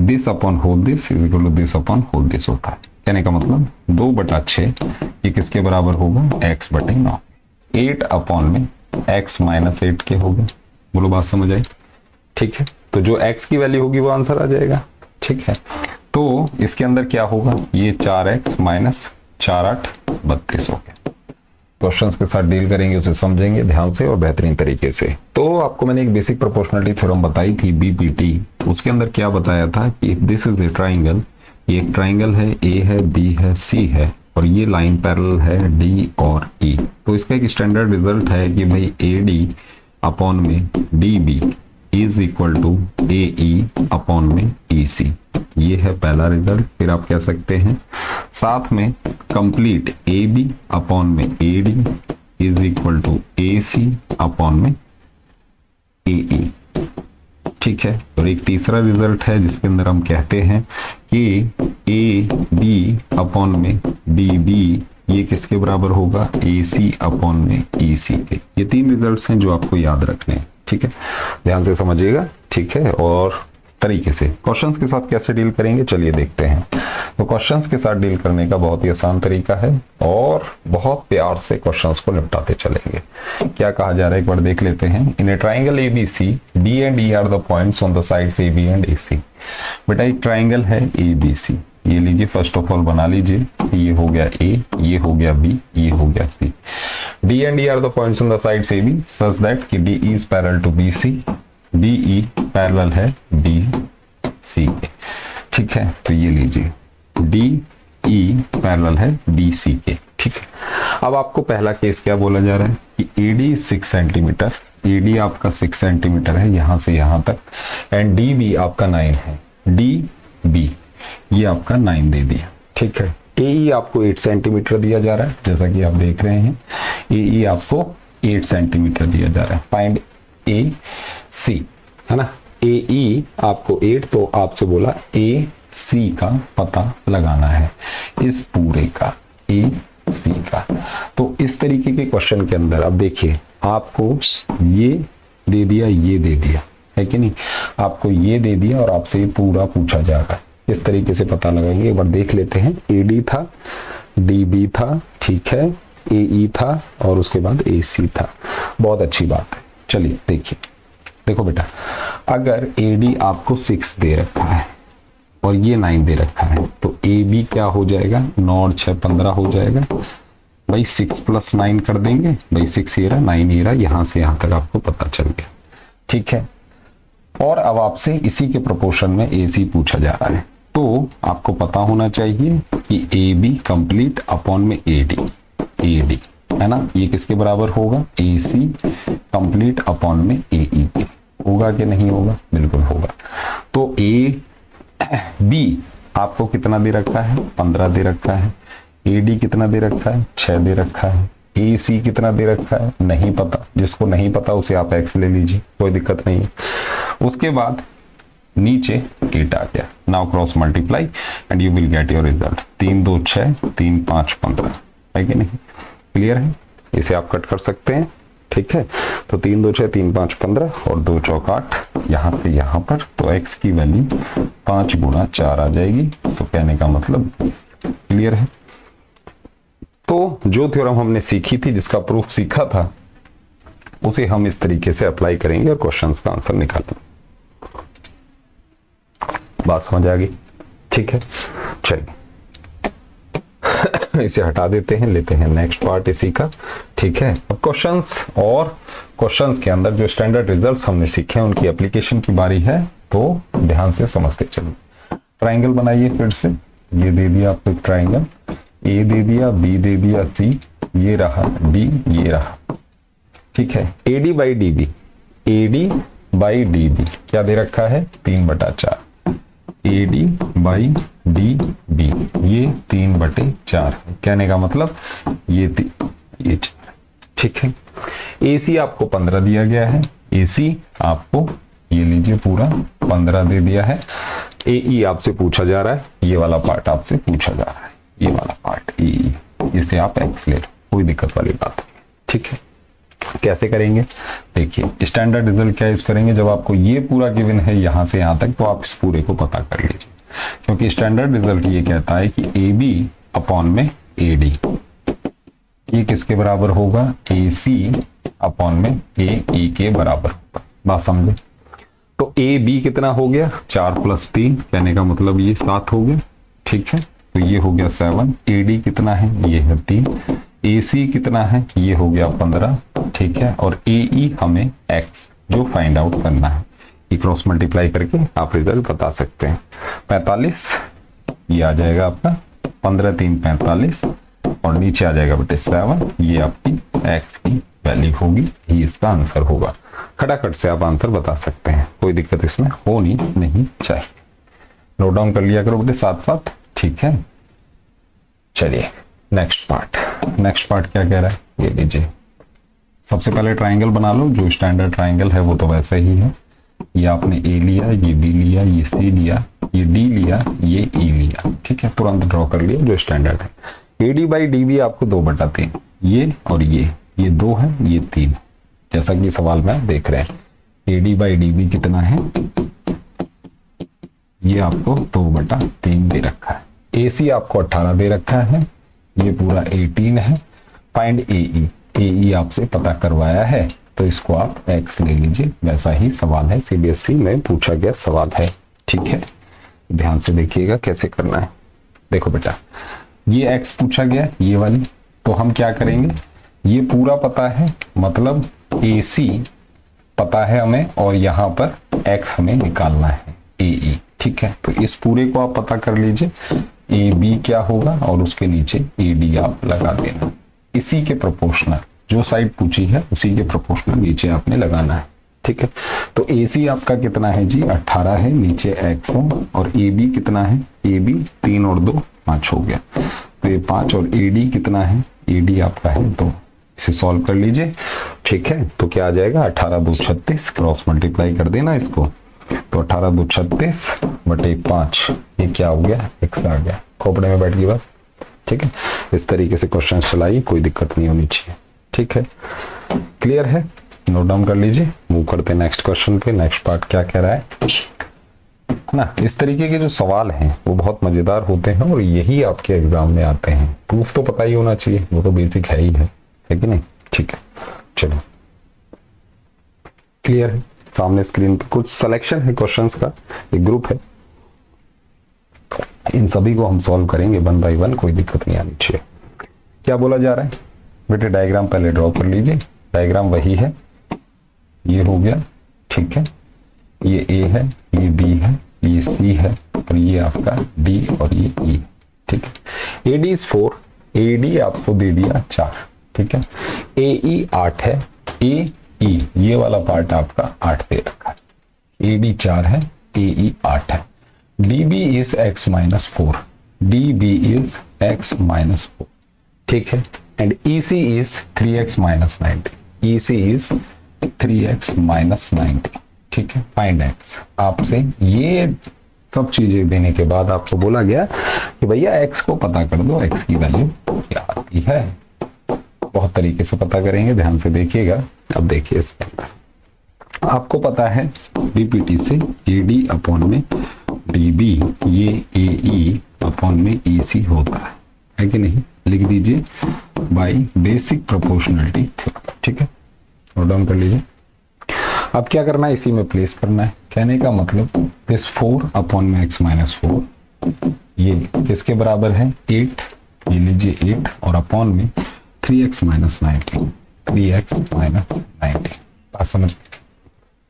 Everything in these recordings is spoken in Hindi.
This upon whole this is equal to this upon whole this होता है। कहने का मतलब 2/6 ये किसके बराबर होगा, x/9। 8 अपॉन में x माइनस 8 के हो गए। बोलो बात समझ आई? ठीक है, तो जो x की वैल्यू होगी वो आंसर आ जाएगा। ठीक है, तो इसके अंदर क्या होगा, ये 4x माइनस 4 8 32 हो गया। क्वेश्चंस के साथ डील करेंगे, उसे समझेंगे ध्यान से और बेहतरीन तरीके से। तो आपको मैंने एक बेसिक प्रोपोर्शनलिटी थ्योरम बताई थी बीपीटी, उसके अंदर क्या बताया था कि दिस इज ए ट्राइंगल, ये एक ट्राइंगल है, ए है, बी है, सी है और ये लाइन पैरेलल है डी और ई। तो इसका एक स्टैंडर्ड रिजल्ट है कि भाई ए डी अपॉन में D B is equal to A E upon में ई सी। ये है पहला रिजल्ट। फिर आप कह सकते हैं साथ में कंप्लीट ए बी अपॉन में A D is equal to A C upon में ए ई। ठीक है, और एक तीसरा रिजल्ट है जिसके अंदर हम कहते हैं कि ए बी अपॉन में डी बी ये किसके बराबर होगा, ए सी अपॉन में ई सी के। ये 3 रिजल्ट्स हैं जो आपको याद रखने हैं। ठीक है, ध्यान से समझिएगा। ठीक है, और तरीके से क्वेश्चंस के साथ कैसे डील करेंगे चलिए देखते हैं। तो क्वेश्चंस के साथ डील करने का बहुत ही आसान तरीका है और बहुत प्यार से क्वेश्चंस को निपटाते चलेंगे। क्या कहा जा रहा है एक बार देख लेते हैं। In a triangle ABC D and E are the points on the sides AB and AC। बेटा एक ट्राइंगल है ABC, ये लीजिए फर्स्ट ऑफ ऑल बना लीजिए, ये हो गया A, ये हो गया B, ये हो गया C। D and E are the points on the sides AB such that कि DE is parallel to BC, DE parallel है BC के। ठीक है, तो ये लीजिए DE पैरेलल है BC के। ठीक है, अब आपको पहला केस क्या बोला जा रहा है कि AD 6 सेंटीमीटर, AD आपका 6 सेंटीमीटर है यहां से यहां तक, एंड DB आपका 9 है, DB ये आपका 9 दे दिया। ठीक है, AE आपको 8 सेंटीमीटर दिया जा रहा है जैसा कि आप देख रहे हैं, AE आपको 8 सेंटीमीटर दिया जा रहा है। फाइंड AC है ना, AE आपको 8, तो आपसे बोला AC का पता लगाना है, इस पूरे का AC का। तो इस तरीके के क्वेश्चन के अंदर अब देखिए आपको ये दे दिया, ये दे दिया है कि नहीं, आपको ये दे दिया और आपसे ये पूरा पूछा जा रहा है। इस तरीके से पता लगाएंगे। एक बार देख लेते हैं, AD था, DB था, ठीक है, AE था और उसके बाद AC था। बहुत अच्छी बात है। चलिए देखिए, देखो बेटा अगर AD आपको 6 दे रखा है और ये 9 दे रखा है तो AB क्या हो जाएगा, 9 और 6 15 हो जाएगा। भाई 6 + 9 कर देंगे, भाई 6 ये रहा, 9 ये रहा, यहां से यहां तक आपको पता चल गया। ठीक है, और अब आपसे इसी के प्रोपोर्शन में AC पूछा जा रहा है, तो आपको पता होना चाहिए कि AB कंप्लीट अपॉन में AD है ना, ये किसके बराबर होगा, AC कंप्लीट अपॉन में AE के। होगा कि नहीं होगा, बिल्कुल होगा। तो AB आपको कितना दे रखा है, 15 दे रखा है, AD कितना दे रखा है, 6 दे रखा है, AC कितना दे रखा है नहीं पता, जिसको नहीं पता उसे आप X ले लीजिए, कोई दिक्कत नहीं है। उसके बाद नीचे 8 आ गया। Now cross multiply and you will get your result. 3 2 6, 3 5 15 है कि नहीं, क्लियर है। इसे आप कट कर सकते हैं। ठीक है, तो 3 2 6, 3 5 15 और 2 चौक 8, यहां से यहां पर, तो x की वैल्यू 5 × 4 आ जाएगी। तो कहने का मतलब क्लियर है। तो जो थ्योरम हमने सीखी थी, जिसका प्रूफ सीखा था, उसे हम इस तरीके से अप्लाई करेंगे और क्वेश्चंस का आंसर निकालेंगे। बात समझ आ गई? ठीक है, चलिए इसे हटा देते हैं, लेते हैं नेक्स्ट पार्ट इसी का। ठीक है, अब क्वेश्चंस और क्वेश्चंस के अंदर जो स्टैंडर्ड रिजल्ट्स हमने सीखे हैं उनकी एप्लीकेशन की बारी है, तो ध्यान से समझते चलिए। ट्राइंगल बनाइए फिर से, ये दे दिया आपको एक ट्राइंगल, A दे दिया, B दे दिया, C ये रहा, D ये रहा। ठीक है, AD/DB क्या दे रखा है, 3/4। AD/DB ये 3/4 है। कहने का मतलब ये 4। ठीक है, AC आपको 15 दिया गया है, AC आपको ये लीजिए पूरा 15 दे दिया है। AE आपसे पूछा जा रहा है, ये वाला पार्ट आपसे पूछा जा रहा है, ये वाला पार्ट AE, इसे आप X ले लो, कोई दिक्कत वाली बात नहीं। ठीक है, कैसे करेंगे देखिए, स्टैंडर्ड रिजल्ट क्या यूज करेंगे, जब आपको ये पूरा गिवन है यहां से यहां तक, तो आप इस पूरे को पता कर लीजिए, क्योंकि स्टैंडर्ड रिजल्ट ये कहता है कि ए बी अपॉन में ए डी, ये किसके बराबर होगा, ए सी अपॉन में ए ई के बराबर होगा। बात समझे? तो ए बी कितना हो गया, 4 + 3, कहने का मतलब ये 7 हो गया, ठीक है, तो ये हो गया 7। ए डी कितना है, ये है 3। ए सी कितना है, ये हो गया 15, ठीक है, और ए ई हमें एक्स जो फाइंड आउट करना है, ये क्रॉस मल्टीप्लाई करके आप रिजल्ट बता सकते हैं। 45 ये आ जाएगा आपका, 15 3 45, और नीचे आ जाएगा बेटे 7, ये आपकी एक्स की वैल्यू होगी, ये इसका आंसर होगा। खटाखट से आप आंसर बता सकते हैं, कोई दिक्कत इसमें होनी नहीं चाहिए। नोट डाउन कर लिया करो बेटे साथ साथ, ठीक है। चलिए नेक्स्ट पार्ट क्या कह रहा है, ये लीजिए। सबसे पहले ट्राइंगल बना लो, जो स्टैंडर्ड ट्राइंगल है वो तो वैसे ही है, ये आपने ए लिया, ये बी लिया, ये सी लिया, ये डी लिया, ये ई लिया, ठीक है, तुरंत ड्रॉ कर लिया जो स्टैंडर्ड है। A D by D B आपको 2/3, ये और ये 2 है, ये 3, जैसा कि सवाल में देख रहे हैं। A D by D B कितना है, ये आपको 2/3 दे रखा है। ए सी आपको 18 दे रखा है, ये पूरा 18 है। फाइंड ए ई आपसे पता करवाया है, तो इसको आप एक्स ले लीजिए, वैसा ही सवाल है, सीबीएसई में पूछा गया सवाल है, ठीक है। ध्यान से देखिएगा कैसे करना है। देखो बेटा, ये एक्स पूछा गया, ये वाली, तो हम क्या करेंगे, ये पूरा पता है, मतलब ए सी पता है हमें, और यहां पर एक्स हमें निकालना है, ए ई, ठीक है। तो इस पूरे को आप पता कर लीजिए, ए बी क्या होगा, और उसके नीचे ए डी आप लगा देना, इसी के प्रोपोर्शनल, जो साइड पूछी है उसी के प्रोपोर्शनल नीचे आपने लगाना है, ठीक है। तो ए सी आपका कितना है जी, 18 है, नीचे एक्स है, और ए बी कितना है, ए बी 3 और 2 5 हो गया, तो ये 5, और ए डी कितना है, ए डी आपका है 2, इसे सॉल्व कर लीजिए, ठीक है। तो क्या आ जाएगा, 18 2 36, क्रॉस मल्टीप्लाई कर देना इसको, तो 18 2 36 बटे 5, ये क्या हो गया, एक्स आ गया, खोपड़े में बैठ गई बात, ठीक है। इस तरीके से क्वेश्चन चलाइए, कोई दिक्कत नहीं होनी चाहिए, ठीक है। क्लियर है, नोट डाउन कर लीजिए। मूव करते हैं नेक्स्ट क्वेश्चन पे। नेक्स्ट पार्ट क्या कह रहा है ना, इस तरीके के जो सवाल हैं वो बहुत मजेदार होते हैं, और यही आपके एग्जाम में आते हैं। प्रूफ तो पता ही होना चाहिए, वो तो बेसिक है ही है कि नहीं, ठीक है। चलो क्लियर है, सामने स्क्रीन पे कुछ सिलेक्शन है क्वेश्चंस का, एक ग्रुप है, इन सभी को हम सॉल्व करेंगे 1 बाय 1, कोई दिक्कत नहीं आनी चाहिए। क्या बोला जा रहा है बेटे, डायग्राम पहले ड्रॉ कर लीजिए। डायग्राम वही है, ये हो गया, ठीक है, ये ए है, ये बी है, ये सी है, और ये आपका डी, और ये ई, ठीक है। A D is 4, A D आपको दे दिया 4, ठीक है। ए ई 8 है, ए ई ये वाला पार्ट आपका 8 दे रखा है, ए डी 4 है, ए ई 8 है। D B is x - 4, D B is x - 4, ठीक है। And E C is 3x - 90, E C is 3x - 90, ठीक है। फाइंड x, आपसे ये सब चीजें देने के बाद आपको बोला गया कि भैया x को पता कर दो, x की वैल्यू क्या आती है। बहुत तरीके से पता करेंगे, ध्यान से देखिएगा। अब देखिए इसके अंदर आपको पता है बीपीटी से ए डी अपॉन में डी बी, ये ए ई अपॉन में ई सी होता है कि नहीं, लिख दीजिए बाय बेसिक प्रोपोर्शनलिटी थ्योरम, ठीक है, नोट डाउन कर लीजिए। अब क्या करना है, इसी में प्लेस करना है। कहने का मतलब दिस 4 अपॉन में x - 4, ये किसके बराबर है, 8, ये लीजिए 8, और अपॉन में 3x - 90, 3x - 90, बात समझ,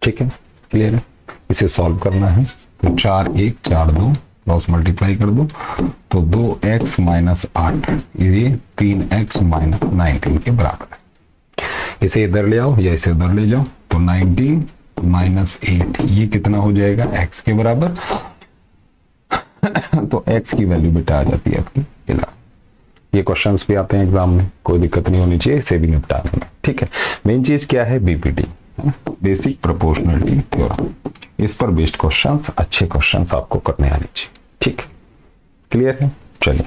ठीक है, क्लियर है। इसे सॉल्व करना है, तो 4 1 4 2 क्रॉस मल्टीप्लाई कर दो, तो 2x - 8, ये 3x - 19 के बराबर है। इसे इधर ले आओ या इसे उधर ले जाओ, तो 19 - 8 ये कितना हो जाएगा, x के बराबर। तो x की वैल्यू बेटा आ जाती है आपकी 11। ये क्वेश्चंस भी आते हैं एग्जाम में, कोई दिक्कत नहीं होनी चाहिए, इसे भी निपटा लेंगे, ठीक है। मेन चीज क्या है, बीपीटी, बेसिक प्रोपोर्शनलिटी थ्योरम, इस पर बेस्ड क्वेश्चंस, अच्छे क्वेश्चंस आपको करने आने चाहिए, ठीक है, क्लियर है। चलिए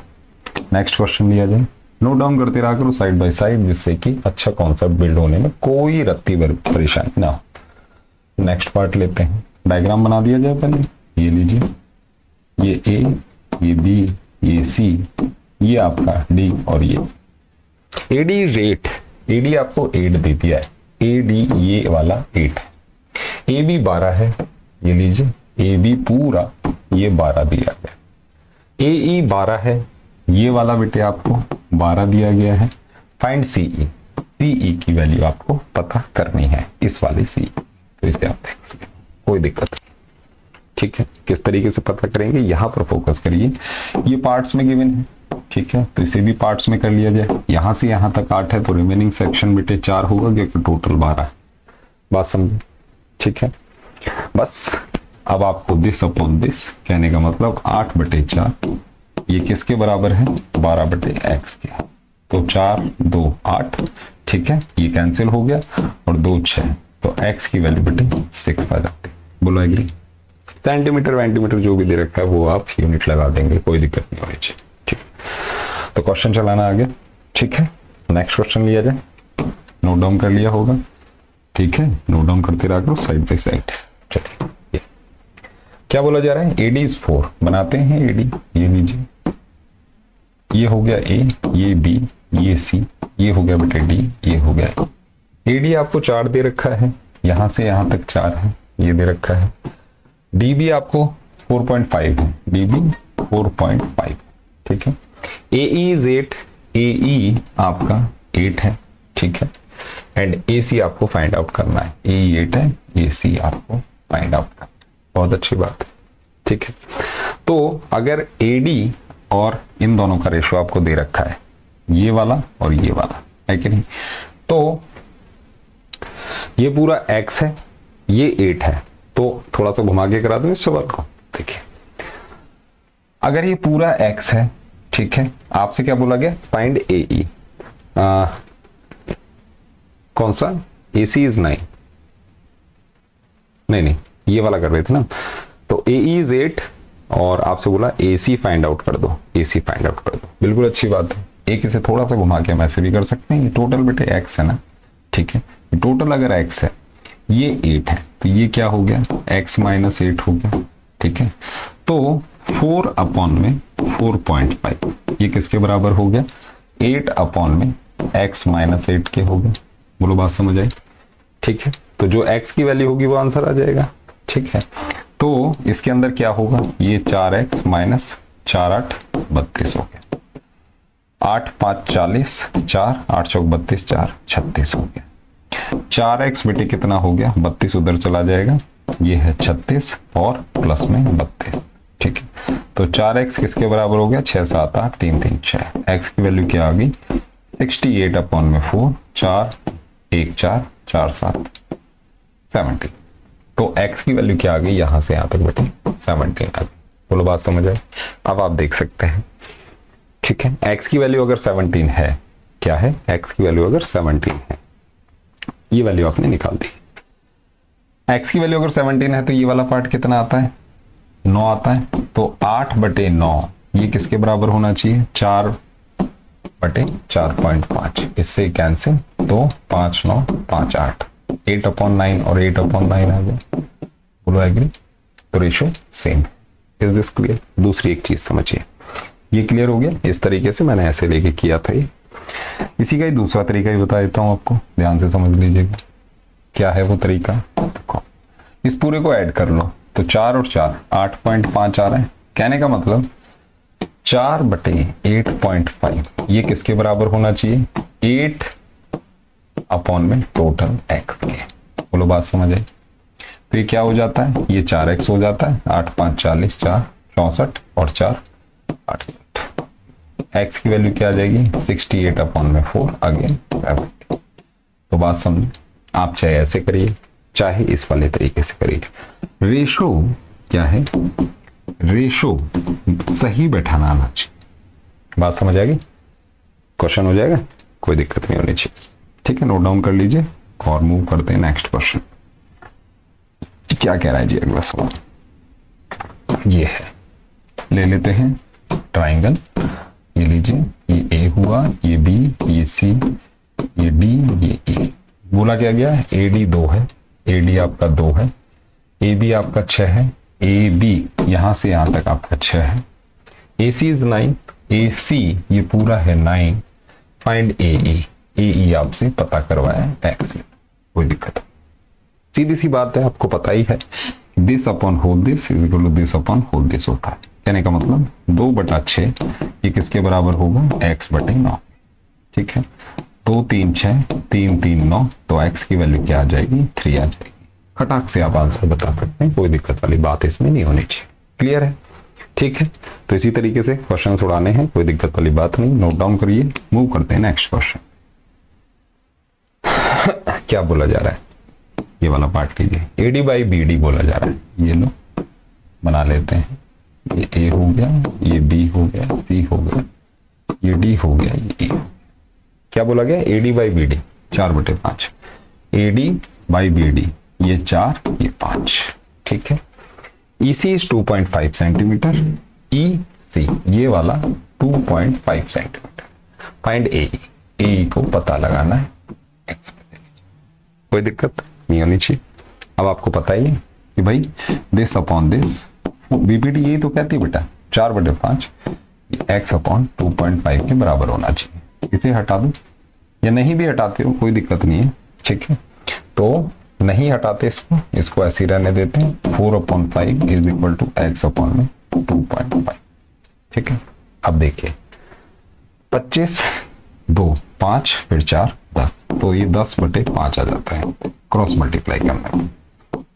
नेक्स्ट क्वेश्चन लिया जाए। नोट डाउन करते रहा करो साइड बाय साइड, जिससे कि अच्छा कॉन्सेप्ट बिल्ड होने में कोई रत्ती भर परेशानी ना हो। नेक्स्ट पार्ट लेते हैं, डायग्राम बना दिया जाए पहले। ये लीजिए, ये ए, ये बी, ये सी, ये आपका डी और ये एडी रेट। एडी आपको 8 दे दिया है, एडी ये वाला 8 है, ए बी 12 है, ये लीजिए ए बी पूरा ये 12 दिया गया, ए ई 12 है, ये वाला बेटे आपको 12 दिया गया है। फाइंड सीई, सीई की वैल्यू आपको पता करनी है, इस वाली सी। तो इसे आप देख सकते, कोई दिक्कत नहीं, ठीक है। किस तरीके से पता करेंगे यहां पर फोकस करिए। ये पार्ट्स में गिवन है, ठीक है, तो इसे भी पार्ट्स में कर लिया जाए। यहां से यहां तक 8 है, तो रिमेनिंग सेक्शन बेटे 4 होगा, क्योंकि टोटल 12 है। बात समझे, ठीक है। बस अब आपको दिस अपॉन दिस कहने का मतलब 8/4 ये किसके बराबर है, 12/x के। तो 4 2 8, ठीक है, ये कैंसिल हो गया और 2 6, तो x की वैल्यू बेटे 6 आ जाती है। बोलो एग्री। सेंटीमीटर वेंटीमीटर जो भी दे रखा है वो आप यूनिट लगा देंगे, कोई दिक्कत नहीं होनी चाहिए, ठीक। तो क्वेश्चन चलाना आगे, ठीक है। नेक्स्ट क्वेश्चन लिया जाए, नोट डाउन कर लिया होगा, ठीक है, नोट डाउन करते रहा करो साइड बाय साइड। चलिए, क्या बोला जा रहा है, एडी इज 4, बनाते हैं एडी। ये लीजिए, ये हो गया ए, ये बी, ये सी, ये हो गया बेटे डी, ये हो गया एडी आपको 4 दे रखा है, यहां से यहां तक 4 है, ये दे रखा है। डी बी आपको 4.5 है, डी बी 4.5, ठीक है। ए इज 8, ए ई आपका 8 है, ठीक है। एंड ए सी आपको फाइंड आउट करना है, ए 8 है, ए सी आपको फाइंड आउट करना है। बहुत अच्छी बात है, ठीक है। तो अगर एडी और इन दोनों का रेशो आपको दे रखा है, ये वाला और ये वाला, है कि नहीं, तो ये पूरा x है, ये 8 है, तो थोड़ा सा घुमा के करा दूं इस सवाल को। देखिए, अगर ये पूरा x है, ठीक है, आपसे क्या बोला गया, फाइंड ए ई, कौन सा, ए सी इज 9, नहीं ये वाला कर रहे थे ना, तो ए इज 8 और आपसे बोला ए सी फाइंड आउट कर दो, ए सी फाइंड आउट कर दो, बिल्कुल अच्छी बात है। एक इसे थोड़ा सा घुमा के हम ऐसे भी कर सकते हैं, ये टोटल बेटे x है ना, ठीक है, टोटल अगर x है, ये 8 है, तो ये क्या हो गया, x - 8 हो गया, ठीक है। तो 4 अपॉन में 4.5 ये किसके बराबर हो गया, 8 अपॉन में x - 8 के हो गया। बोलो बात समझ आई, ठीक है। तो जो x की वैल्यू होगी वो आंसर आ जाएगा, ठीक है। तो इसके अंदर क्या होगा, ये 4x - 4 8 32 हो गया, 8 5 40, 4 8 चौक 32, 4 36 हो गया। 4x बेटे कितना हो गया, 32 उधर चला जाएगा, ये है 36 और प्लस में 32, ठीक है। तो 4x किसके बराबर हो गया, 6 7 8 3 3 6, x की वैल्यू क्या आ गई, 68 अपॉन में 4, 4 1 4 4 7 70। तो x की वैल्यू क्या आ गई, यहां से यहां तक बेटे 17 आ गई। बोलो बात समझ आए। अब आप देख सकते हैं, ठीक है, x की वैल्यू अगर 17 है, क्या है, x की वैल्यू अगर 17 है, ये वैल्यू आपने निकाल दी। x की वैल्यू अगर 17 है तो ये वाला पार्ट कितना आता है, 9 आता है। तो 8/9 ये किसके बराबर होना चाहिए, 4/4.5, इससे कैंसिल, तो 5 9 5 8, 8/9 और 8/9 आ गया। बोलो एग्री। तो ratio same. Is this clear. दूसरी एक चीज समझिए, ये क्लियर हो गया, इस तरीके से मैंने ऐसे लेके किया था ये। इसी का ही दूसरा तरीका ही बता देता हूं आपको, ध्यान से समझ लीजिएगा। क्या है वो तरीका, देखो, इस पूरे को ऐड कर लो, तो 4 और 4 8.5 आ रहा है। कहने का मतलब 4/8.5 ये किसके बराबर होना चाहिए, 8 अपॉन में टोटल x के। बोलो बात समझ आई। तो ये क्या हो जाता है, ये 4x हो जाता है, 8 5 40, 4 64 और 4 68। x की वैल्यू क्या आ जाएगी, 68 अपॉन में 4 अगेन 70। तो बात समझ, आप चाहे ऐसे करिए चाहे इस वाले तरीके से करिए। रेशो क्या है, रेशो सही बैठाना आना चाहिए। बात समझ आएगी, क्वेश्चन हो जाएगा, कोई दिक्कत नहीं होनी चाहिए। ठीक है, नोट डाउन कर लीजिए और मूव करते हैं नेक्स्ट क्वेश्चन। क्या कह रहा है जी अगला सवाल, ये है, ले लेते हैं ट्राइंगल ये लीजिए, ये ए हुआ, ये बी, ये सी, ये डी, ये ई। बोला क्या गया, ए डी 2 है, ए डी आपका 2 है, ए बी आपका 6 है, ए बी यहां से यहां तक आपका 6 है, ए सी इज 9, ए सी ये पूरा है 9, फाइंड ए ई आपसे पता करवाया एक्स, कोई दिक्कत नहीं, सीधी सी बात है, आपको पता ही है this upon whole this is equal to this upon whole this होता है। कहने का मतलब 2/6 ये किसके बराबर होगा, x बटे 9। ठीक है, 2 3 6 3 3 9, तो x की वैल्यू क्या आ जाएगी, 3 आ जाएगी। खटाक से आप आंसर बता सकते हैं, कोई दिक्कत वाली बात इसमें नहीं होनी चाहिए। क्लियर है, ठीक है। तो इसी तरीके से क्वेश्चन उड़ाने हैं, कोई दिक्कत वाली बात नहीं, नोट डाउन करिए। मूव करते हैं नेक्स्ट क्वेश्चन। क्या बोला जा रहा है, ये वाला पार्ट कीजिए। एडी बाई बी डी बोला जा रहा है, ये लो बना लेते हैं। ये ए हो गया, ये बी हो गया, सी हो गया, ये डी हो गया, ये ए। क्या बोला गया, AD by B D 4/5, AD by B D ये 4 ये 5। ठीक है, EC इज 2.5 सेंटीमीटर, EC ये वाला 2.5 सेंटीमीटर। फाइंड AE को पता लगाना है x। कोई दिक्कत नहीं होनी चाहिए। अब आपको पता ही है कि भाई दिस अपॉन दिस, बीपीडी यही तो कहती है बेटा 4/5 x अपॉन 2.5 के बराबर होना चाहिए। इसे हटा दो या नहीं भी हटाते हो कोई दिक्कत नहीं है। ठीक है, तो नहीं हटाते इसको ऐसे ही रहने देते हैं। 4/5 is equal to x upon में 2.5। ठीक है, अब देखिए 25 2 5 फिर 4 10, तो ये 10/5 आ जाता है क्रॉस मल्टीप्लाई करने में।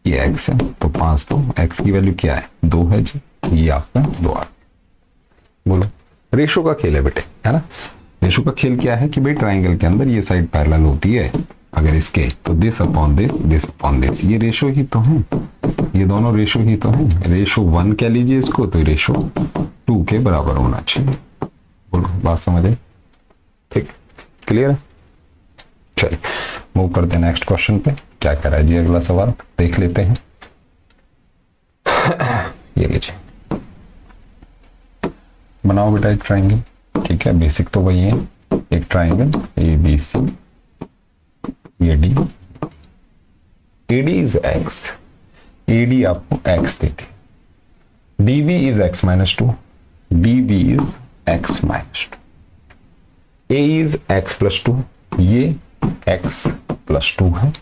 ये x है तो 5 तो x की वैल्यू क्या है 2 है जी, ये आपका 2 आ। बोलो, रेशो का खेल है बेटे, है ना। रेशो का खेल क्या है कि भाई ट्राइंगल के अंदर ये साइड पैरेलल होती है अगर इसके, तो this upon this, this upon this, ये रेशो ही तो है, ये दोनों रेशो ही तो है। रेशो 1 कह लीजिए इसको, तो रेशो 2 के बराबर होना चाहिए। बोलो, बात समझ आई, ठीक, क्लियर है। चलिए मूव करते हैं नेक्स्ट क्वेश्चन पे। क्या कह रहा है जी अगला सवाल, देख लेते हैं। ये लीजिए, बनाओ बेटा एक ट्राइंगल। ठीक है, बेसिक तो वही है, एक ट्राइंगल ABC, ये D, AD is x, AD आपको x देते, DB is x-2, DB is x-2, A is x+2, ये x+2 है,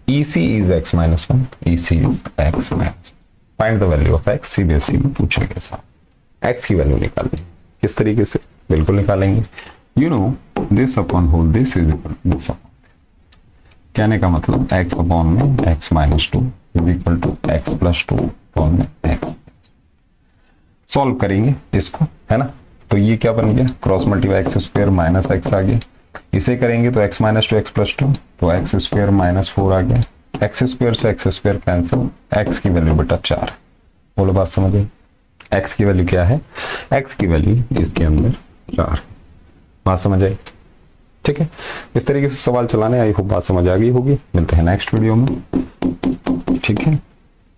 EC is x-1, EC is x-1। Find the value of x, CBSE में पूछेगा साहब। x की वैल्यू निकालनी किस तरीके से, बिल्कुल निकालेंगे। You know this upon whole this is equal to this. कहने का मतलब x अपॉन में x-2 is equal to x+2 upon में x। सॉल्व करेंगे इसको, है ना। तो ये क्या बन गया, cross multiply x² minus x आ गया। इसे करेंगे तो x-2 x+2, तो x² -4 आ गया। x² से x² कैंसिल, x की वैल्यू बेटा 4। बोलो, बात समझ, x की वैल्यू क्या है, x की वैल्यू इसके अंदर 4। बात समझ आई, ठीक है। इस तरीके से सवाल चलाने, आई होप बात समझ आ गई होगी। मिलते हैं नेक्स्ट वीडियो में, ठीक है।